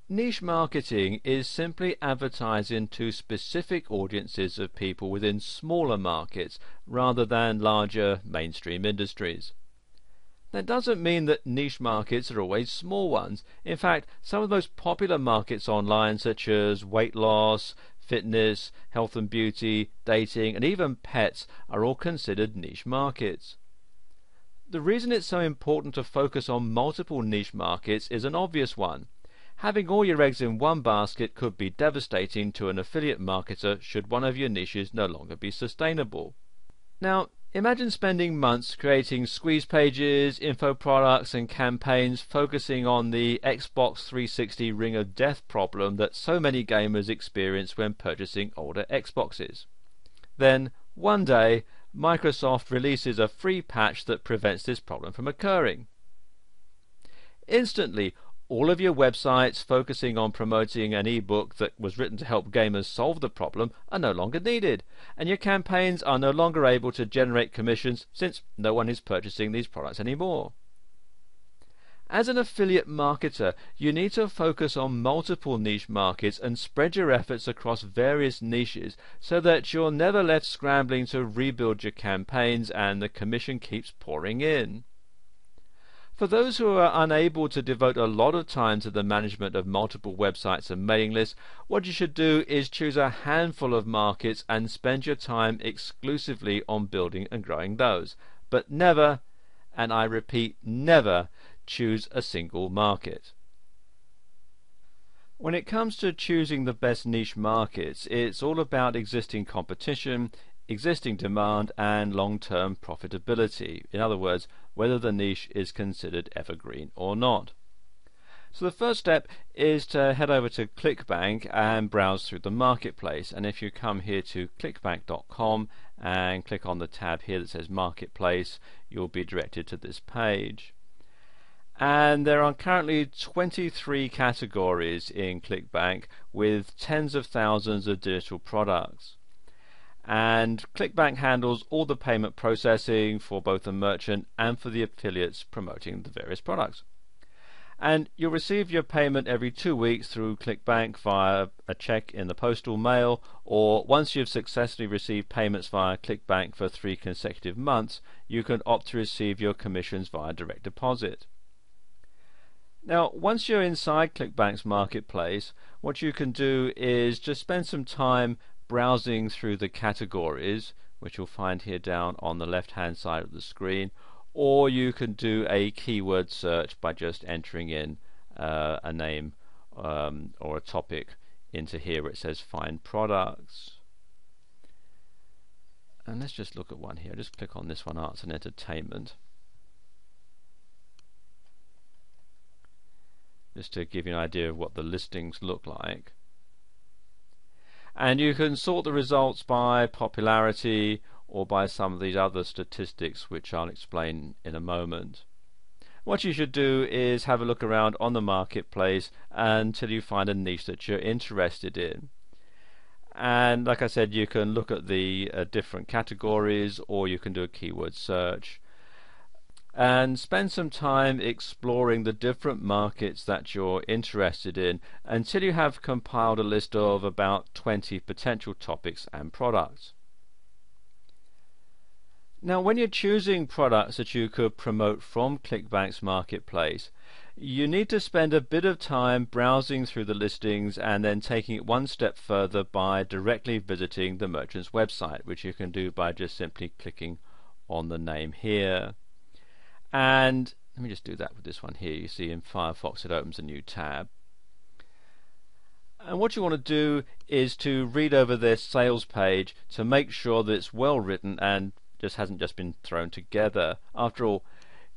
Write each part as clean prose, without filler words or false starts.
Niche marketing is simply advertising to specific audiences of people within smaller markets rather than larger mainstream industries. That doesn't mean that niche markets are always small ones. In fact, some of the most popular markets online, such as weight loss, fitness, health and beauty, dating, and even pets, are all considered niche markets. The reason it's so important to focus on multiple niche markets is an obvious one. Having all your eggs in one basket could be devastating to an affiliate marketer should one of your niches no longer be sustainable. Now, imagine spending months creating squeeze pages, info products, and campaigns focusing on the Xbox 360 Ring of Death problem that so many gamers experience when purchasing older Xboxes. Then, one day, Microsoft releases a free patch that prevents this problem from occurring. Instantly, all of your websites focusing on promoting an ebook that was written to help gamers solve the problem are no longer needed, and your campaigns are no longer able to generate commissions since no one is purchasing these products anymore. As an affiliate marketer, you need to focus on multiple niche markets and spread your efforts across various niches so that you're never left scrambling to rebuild your campaigns and the commission keeps pouring in. For those who are unable to devote a lot of time to the management of multiple websites and mailing lists, what you should do is choose a handful of markets and spend your time exclusively on building and growing those. But never, and I repeat never, choose a single market. When it comes to choosing the best niche markets, it's all about existing competition, existing demand, and long-term profitability. In other words, whether the niche is considered evergreen or not. So the first step is to head over to ClickBank and browse through the marketplace. And if you come here to clickbank.com and click on the tab here that says Marketplace, you'll be directed to this page. And there are currently 23 categories in ClickBank with tens of thousands of digital products. And ClickBank handles all the payment processing for both the merchant and for the affiliates promoting the various products. And you'll receive your payment every 2 weeks through ClickBank via a check in the postal mail, or once you've successfully received payments via ClickBank for 3 consecutive months, you can opt to receive your commissions via direct deposit. Now, once you're inside ClickBank's marketplace, what you can do is just spend some time browsing through the categories, which you'll find here down on the left hand side of the screen, or you can do a keyword search by just entering in a name or a topic into here where it says find products. And let's just look at one here. Just click on this one, arts and entertainment, just to give you an idea of what the listings look like. And you can sort the results by popularity or by some of these other statistics which I'll explain in a moment. What you should do is have a look around on the marketplace until you find a niche that you're interested in. And like I said, you can look at the different categories, or you can do a keyword search and spend some time exploring the different markets that you're interested in until you have compiled a list of about 20 potential topics and products. Now, when you're choosing products that you could promote from ClickBank's marketplace, you need to spend a bit of time browsing through the listings and then taking it one step further by directly visiting the merchant's website, which you can do by just simply clicking on the name here. And let me just do that with this one here. You see in Firefox it opens a new tab. And what you want to do is to read over their sales page to make sure that it's well written and just hasn't just been thrown together. After all,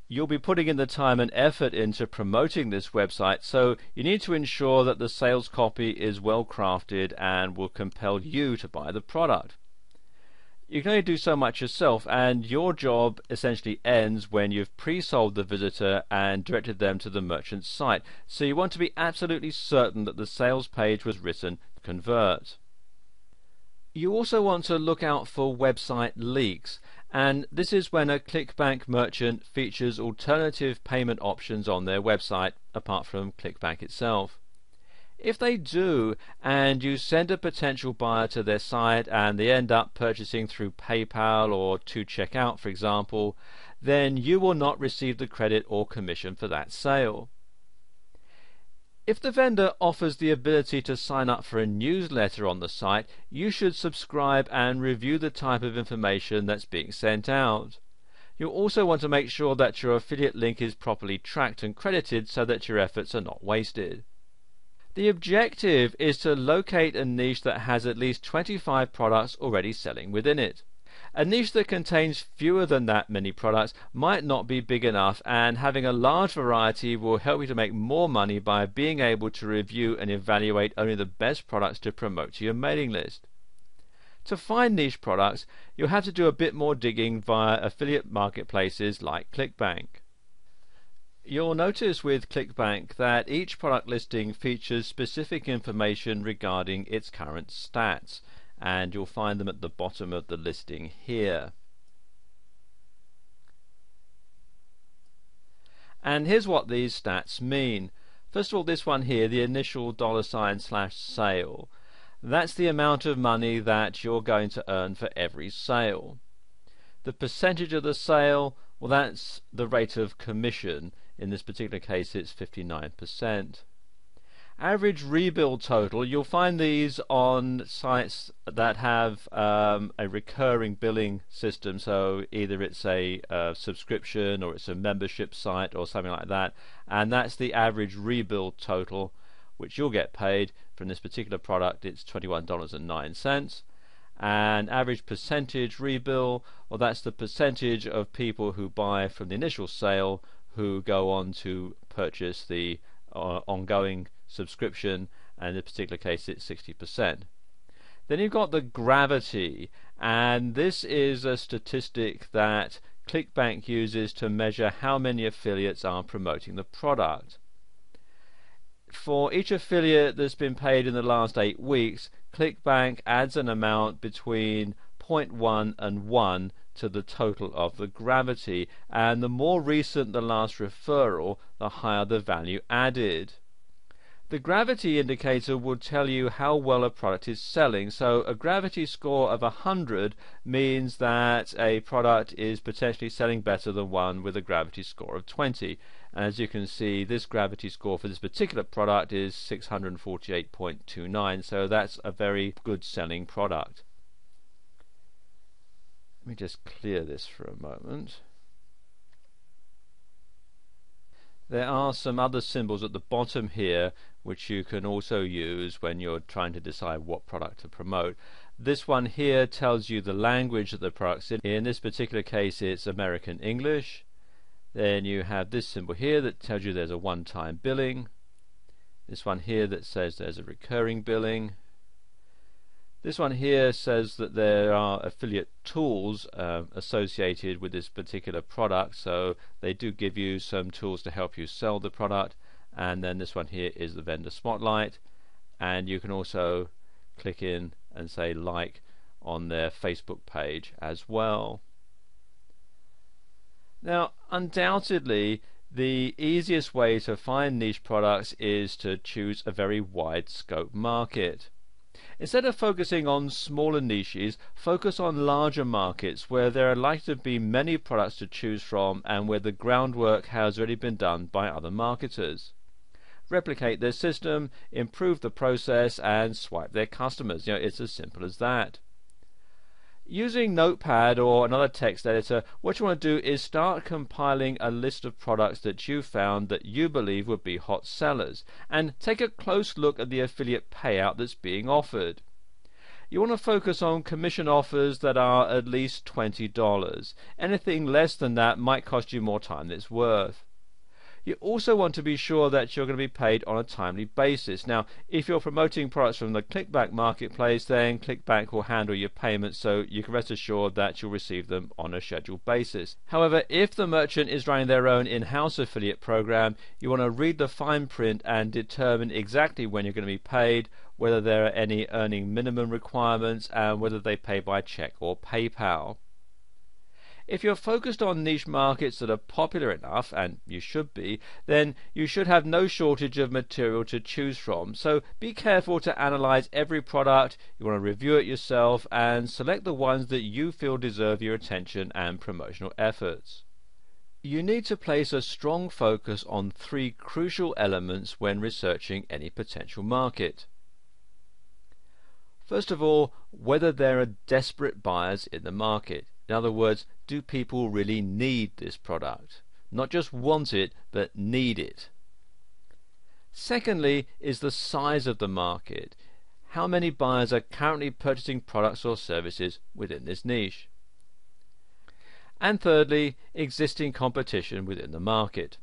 you'll be putting in the time and effort into promoting this website, so you need to ensure that the sales copy is well crafted and will compel you to buy the product. You can only do so much yourself, and your job essentially ends when you've pre-sold the visitor and directed them to the merchant's site. So you want to be absolutely certain that the sales page was written to convert. You also want to look out for website leaks, and this is when a ClickBank merchant features alternative payment options on their website apart from ClickBank itself. If they do, and you send a potential buyer to their site and they end up purchasing through PayPal or to checkout, for example, then you will not receive the credit or commission for that sale. If the vendor offers the ability to sign up for a newsletter on the site, you should subscribe and review the type of information that's being sent out. You'll also want to make sure that your affiliate link is properly tracked and credited so that your efforts are not wasted. The objective is to locate a niche that has at least 25 products already selling within it. A niche that contains fewer than that many products might not be big enough, and having a large variety will help you to make more money by being able to review and evaluate only the best products to promote to your mailing list. To find niche products, you'll have to do a bit more digging via affiliate marketplaces like ClickBank. You'll notice with ClickBank that each product listing features specific information regarding its current stats, and you'll find them at the bottom of the listing here. And here's what these stats mean. First of all, this one here, the initial $/sale. That's the amount of money that you're going to earn for every sale. The percentage of the sale, well, that's the rate of commission. In this particular case, it's 59%. Average rebill total, you'll find these on sites that have a recurring billing system, so either it's a subscription or it's a membership site or something like that, and that's the average rebill total which you'll get paid. From this particular product, it's $21.09. And average percentage rebill, well, that's the percentage of people who buy from the initial sale who go on to purchase the ongoing subscription, and in this particular case it's 60%. Then you've got the gravity, and this is a statistic that ClickBank uses to measure how many affiliates are promoting the product. For each affiliate that's been paid in the last 8 weeks, ClickBank adds an amount between 0.1 and 1 to the total of the gravity, and the more recent the last referral, the higher the value added. The gravity indicator would tell you how well a product is selling, so a gravity score of 100 means that a product is potentially selling better than one with a gravity score of 20. As you can see, this gravity score for this particular product is 648.29, so that's a very good selling product. Let me just clear this for a moment. There are some other symbols at the bottom here which you can also use when you're trying to decide what product to promote. This one here tells you the language that the product's in. In this particular case, it's American English. Then you have this symbol here that tells you there's a one-time billing. This one here that says there's a recurring billing. This one here says that there are affiliate tools associated with this particular product, so they do give you some tools to help you sell the product. And then this one here is the vendor spotlight, and you can also click in and say like on their Facebook page as well. Now, undoubtedly, the easiest way to find niche products is to choose a very wide scope market. Instead of focusing on smaller niches, focus on larger markets where there are likely to be many products to choose from and where the groundwork has already been done by other marketers. Replicate their system, improve the process, and swipe their customers. It's as simple as that. Using Notepad or another text editor, what you want to do is start compiling a list of products that you found that you believe would be hot sellers, and take a close look at the affiliate payout that's being offered. You want to focus on commission offers that are at least $20. Anything less than that might cost you more time than it's worth. You also want to be sure that you're going to be paid on a timely basis. Now, if you're promoting products from the ClickBank marketplace, then ClickBank will handle your payments, so you can rest assured that you'll receive them on a scheduled basis. However, if the merchant is running their own in-house affiliate program, you want to read the fine print and determine exactly when you're going to be paid, whether there are any earning minimum requirements, and whether they pay by check or PayPal. If you're focused on niche markets that are popular enough, and you should be, then you should have no shortage of material to choose from. So be careful to analyze every product. You want to review it yourself and select the ones that you feel deserve your attention and promotional efforts. You need to place a strong focus on three crucial elements when researching any potential market. First of all, whether there are desperate buyers in the market. In other words, do people really need this product? Not just want it, but need it. Secondly is the size of the market. How many buyers are currently purchasing products or services within this niche? And thirdly, existing competition within the market.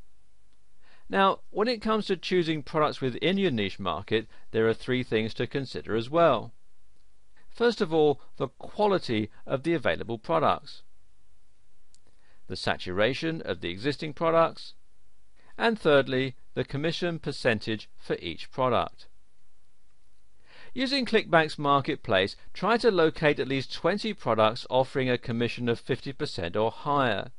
Now, when it comes to choosing products within your niche market, there are three things to consider as well. First of all, the quality of the available products, the saturation of the existing products, and thirdly, the commission percentage for each product. Using ClickBank's marketplace, try to locate at least 20 products offering a commission of 50% or higher.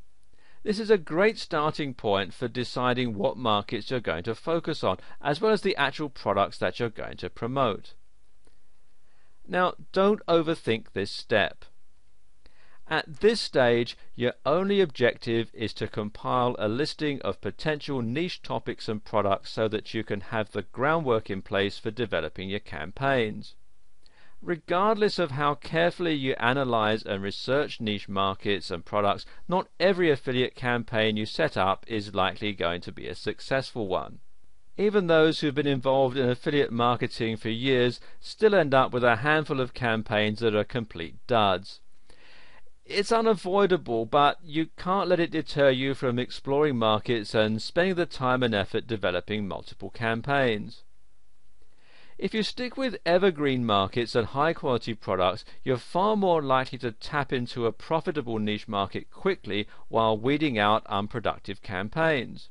This is a great starting point for deciding what markets you're going to focus on, as well as the actual products that you're going to promote. Now, don't overthink this step. At this stage, your only objective is to compile a listing of potential niche topics and products so that you can have the groundwork in place for developing your campaigns. Regardless of how carefully you analyze and research niche markets and products, not every affiliate campaign you set up is likely going to be a successful one. Even those who've been involved in affiliate marketing for years still end up with a handful of campaigns that are complete duds. It's unavoidable, but you can't let it deter you from exploring markets and spending the time and effort developing multiple campaigns. If you stick with evergreen markets and high quality products, you're far more likely to tap into a profitable niche market quickly while weeding out unproductive campaigns.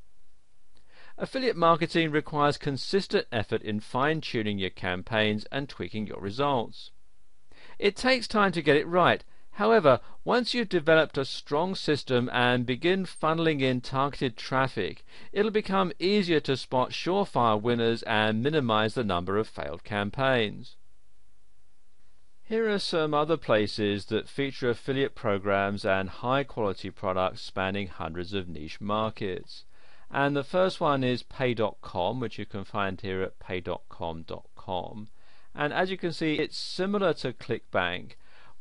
Affiliate marketing requires consistent effort in fine-tuning your campaigns and tweaking your results. It takes time to get it right. However, once you've developed a strong system and begin funneling in targeted traffic, it'll become easier to spot surefire winners and minimize the number of failed campaigns. Here are some other places that feature affiliate programs and high-quality products spanning hundreds of niche markets. And the first one is pay.com, which you can find here at pay.com.com. And as you can see, it's similar to ClickBank,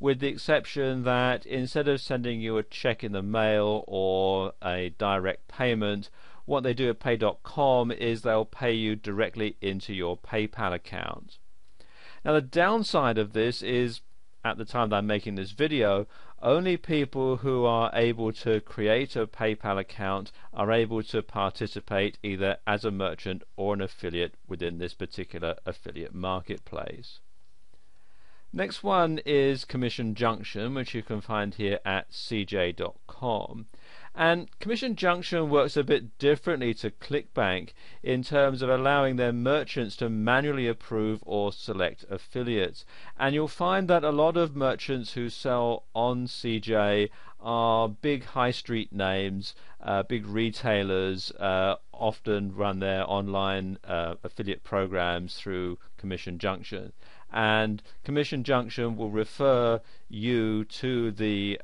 with the exception that instead of sending you a check in the mail or a direct payment, what they do at pay.com is they'll pay you directly into your PayPal account. Now the downside of this is, at the time that I'm making this video, only people who are able to create a PayPal account are able to participate either as a merchant or an affiliate within this particular affiliate marketplace. Next one is Commission Junction, which you can find here at cj.com. And Commission Junction works a bit differently to ClickBank in terms of allowing their merchants to manually approve or select affiliates. And you'll find that a lot of merchants who sell on CJ are big high street names, big retailers, often run their online affiliate programs through Commission Junction. And Commission Junction will refer you to the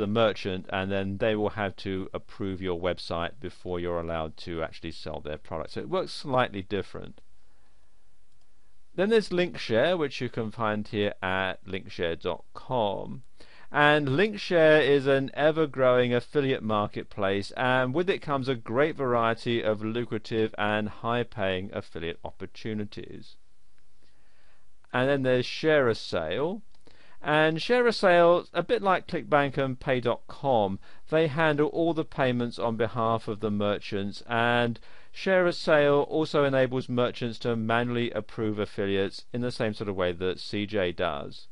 merchant, and then they will have to approve your website before you're allowed to actually sell their product. So it works slightly different. Then there's Linkshare, which you can find here at linkshare.com. And Linkshare is an ever-growing affiliate marketplace, and with it comes a great variety of lucrative and high-paying affiliate opportunities. And then there's ShareASale. And ShareASale, a bit like ClickBank and Pay.com, they handle all the payments on behalf of the merchants, and ShareASale also enables merchants to manually approve affiliates in the same sort of way that CJ does.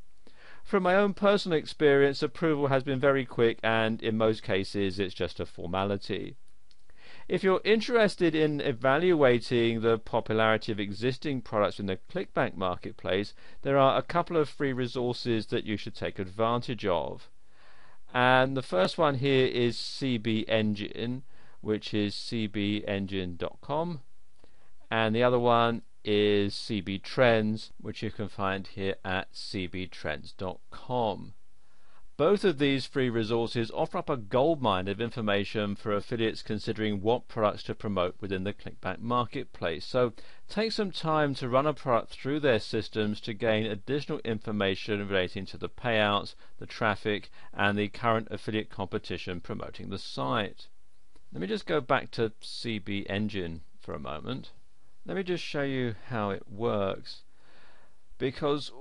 From my own personal experience, approval has been very quick, and in most cases it's just a formality. If you're interested in evaluating the popularity of existing products in the ClickBank marketplace, there are a couple of free resources that you should take advantage of. And the first one here is CB Engine, which is cbengine.com, and the other one is CB Trends, which you can find here at cbtrends.com. Both of these free resources offer up a goldmine of information for affiliates considering what products to promote within the ClickBank marketplace. So take some time to run a product through their systems to gain additional information relating to the payouts, the traffic, and the current affiliate competition promoting the site. Let me just go back to CB Engine for a moment. Let me just show you how it works, because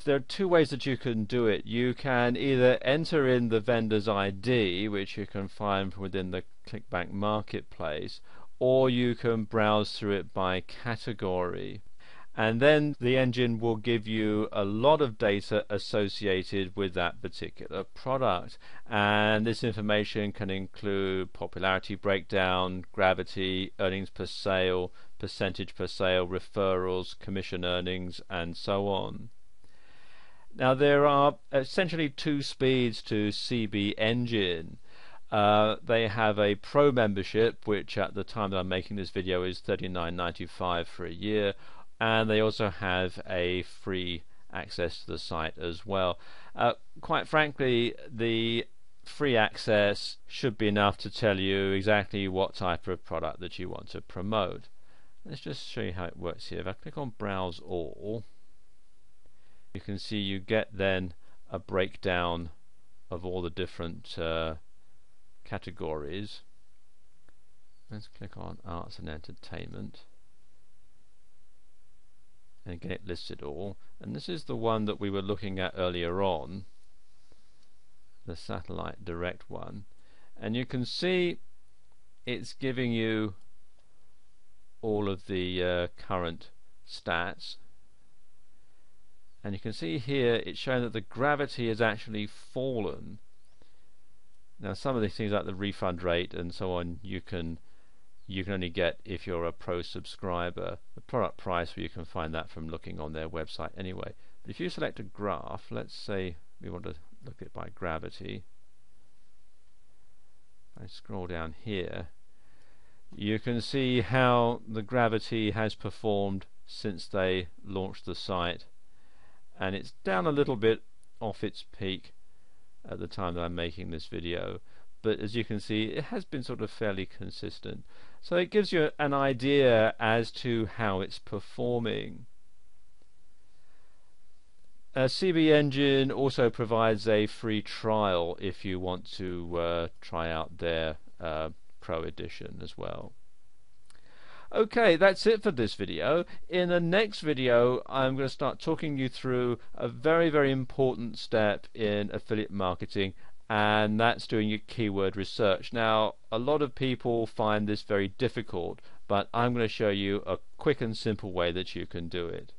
there are two ways that you can do it. You can either enter in the vendor's ID, which you can find within the ClickBank marketplace, or you can browse through it by category. And then the engine will give you a lot of data associated with that particular product. And this information can include popularity breakdown, gravity, earnings per sale, percentage per sale, referrals, commission earnings, and so on. Now there are essentially two speeds to CB Engine. They have a pro membership, which at the time that I'm making this video is $39.95 for a year, and they also have a free access to the site as well. Quite frankly, the free access should be enough to tell you exactly what type of product that you want to promote. Let's just show you how it works here. If I click on Browse All, you can see you get then a breakdown of all the different categories. Let's click on Arts and Entertainment, and again it lists it all. And this is the one that we were looking at earlier on, the Satellite Direct one, and you can see it's giving you all of the current stats. And you can see here it's showing that the gravity has actually fallen. Now some of these things like the refund rate and so on you can only get if you're a pro subscriber. The product price, well, you can find that from looking on their website anyway. But if you select a graph, let's say we want to look at it by gravity. I scroll down here, you can see how the gravity has performed since they launched the site. And it's down a little bit off its peak at the time that I'm making this video, but as you can see it has been sort of fairly consistent, so it gives you an idea as to how it's performing. CB Engine also provides a free trial if you want to try out their Pro Edition as well. Okay, that's it for this video. In the next video I'm going to start talking you through a very, very important step in affiliate marketing, and that's doing your keyword research. Now a lot of people find this very difficult, but I'm going to show you a quick and simple way that you can do it.